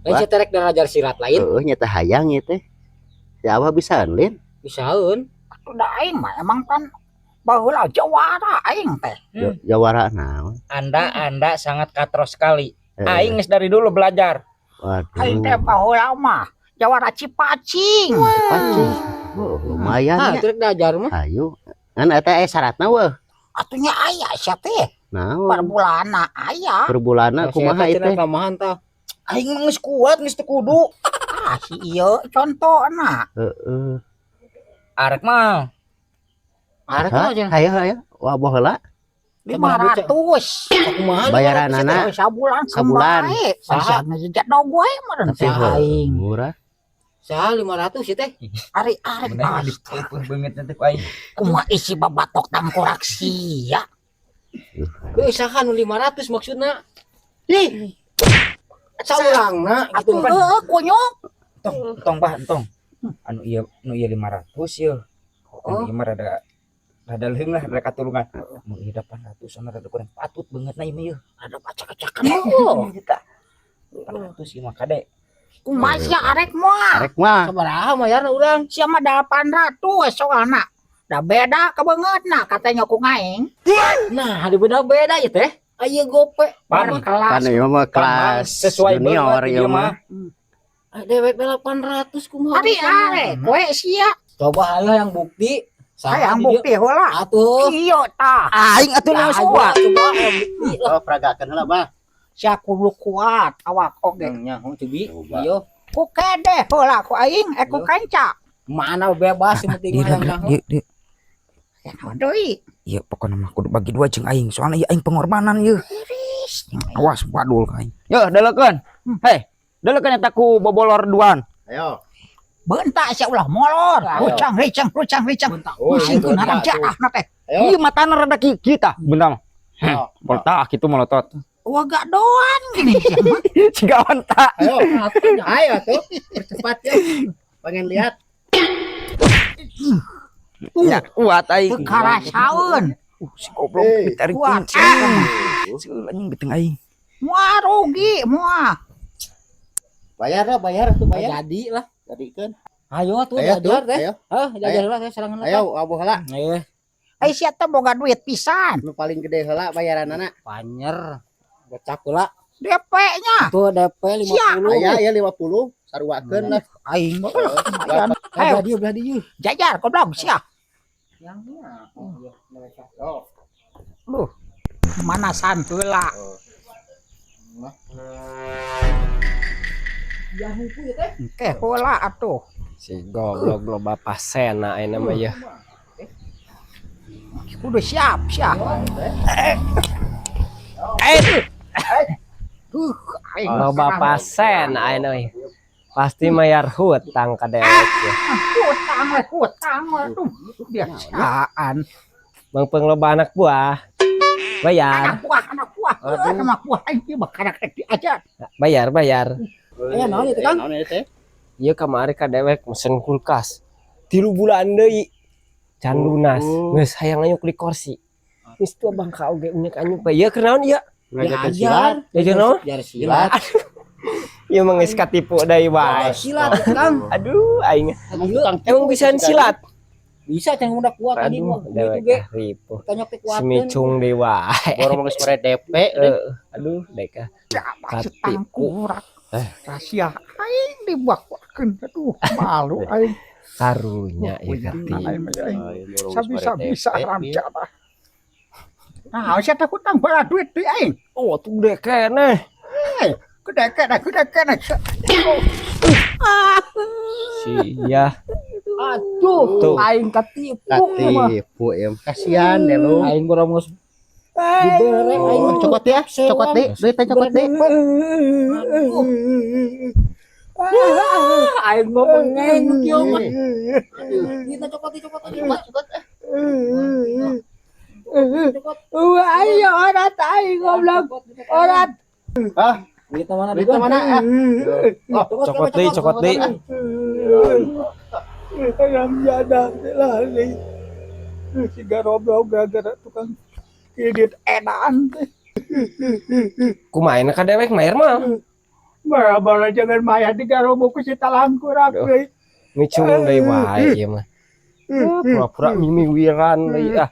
Lain terek darajar silat lain. Nyata hayang ya teh. Ya Abah bisa lin. Bisaeun. Atuh da aing mah emang kan baheula jawara aing teh. Jawara naon. Anda sangat katros sekali. Aing geus dari dulu belajar. Waduh. Aing teh baheula mah jawara cipacing. Cipacing. Oh, lumayan ya. Terek darajar mah. Ayo. Kan eta syaratna weh. Atunya aya sia teh. Naon? Per bulana aya. Per bulana kumaha ieu teh? Kamahan tah. Aing mah geus kuat, geus teu kudu. Ah si ieu contohna. Heeh. Arek mah Arek aja. Hayo. Wah baheula. 500. Kumaha Bayaranana Sabulan sabulan. Saha jadog gue meureun Tapi aing. murah. Saha 500 sih teh. Ari-ari bener dipeuh banget nanti ku aing. kumaha isi babatok tangkorak sia. Geus saha nu 500 maksudna? Ih. Saurangna gitu Atuh kan. heuh kunyuk. Tong bah tong. Anu ieu 500 yeuh. Anu ieu mah rada leuheung lah, rada katulungan. Mun ieu 800 anu rada kurang patut banget na ieu mah yeuh. Ada pacak-pacakan heuh. Kita 800 ieu mah kade. Kumaha sia arek moal. Arek mah Sabaraha mayarna urang? Sia mah 800 soalna. Da beda kebeungeutna katanya ku ngaing. Nah, ada beda-beda ya teh. Aya gope. Pan kan ieu mah kelas sesuai junior banget ieu ieu mah. Dewek 800 kumaha? Ari arek we sia. Coba ayo yang bukti. Hayang bukti heula. Atuh. Ieu tah. aing atuh Nah, nyawa coba kuat. bukti. Oh peragakeun heula bah. Sia kudu kuat awak oge. Nyaho cobi. Coba. Iyo. Ku kede heula ku aing ku kanca. Mana bebas yang penting yang nyaho. Ya deui. Iya pokoknya mah kudu bagi dua jeung aing soalnya ieu aing pengorbanan ieu. Awas wadul ka aing. Yo dalekeun. Hei, dalekeun eta ku bobolor duaan. Ayo. Beuntak sia ulah molor. Rucang ricang. Pusingkeun harang jaahna teh. Ieu matana rada kita. Bener mah. Polta kitu melotot. Waga doan gini sia mah. Siga onta. Ayo tuh. Percepat ya. Pengen lihat. Ya, kuat aing. Karasaeun. Si goblok ditarik Kuat. kunci. Si anjing beteng aing. Moal rugi moal. Bayar tuh bayar. Jadi lah. Jadikeun. Ayo tuh Ayo tuh. jajar teh. Ayo. Jajar lah teh serangan lah. Ayo abuh heula. Ayo. Ai sia teh boga duit pisan. Nu paling gede heula bayaranana. Panyer. Gocak heula. DP-nya. Tuh DP 50. Aya ya 50 saruakeun lah. Aing mah lumayan. Ayo Ayo belah dieu. jajar goblok sia. Oh. Duh. Manasan heula. Ke heula atuh. Si goblok lo bapak sena ini mah ya. Kudu siap sia. Aing Lo bapak sena ini pasti mayar hutang ka dewek ya. hutang tuh biasaan. Mengpeng loba anak buah. Bayar, Anak buah aing ieu mah kana diajar. bayar. Aya naon itu Kang? Naon ieu teh? Ieu kamari ka dewek mesen kulkas. 3 bulan deui. Can lunas. Geus hayang nganyuk di kursi. Geus tuh bangka oge unyek anyuk bae. Ieu keur naon ieu? Ngajakeun silat. Diajar naon? Jar silat. Ieu mah geus katipu deui wae. Silat Kang. Aduh aing. Aduh, Emang bisa silat? bisa can udah kuat tadi mah. Aduh, Gitu dewek ge. ripuh. Tanyok teh kuateun. Semicung deui wae. Borong geus mere DP. Aduh, deka. Setang kurak. Rahasia aing dibawakeun. Aduh malu aing. Karunya ieu Bisa ramcana. Nah, sia teh hutang bala duit deui aing. Oh, tuh gede keneh. Gede kene. Sia. Aduh, Tuh. aing katipu. Katipu ya. Kasihan deh lu. Aing kurang geus dibere aing Cokot ya, cokot deh. Duitnya cokot deh. Aing mau bengeng kieu mah. Kita cokot aja, cokot. Ayo orat aing goblok. Orat. Hah? Duitnya mana? Duitnya mana? Cokot deui. Yang jadang lah nih. Siga roblog gara-gara tukang kredit edan teh. Kumaha ka dewek mayar mah? Bara jangan maya di garomo ku si talangku rapi. Ngecung deui wae ieu mah. Pura-pura mimiwiran deui ah.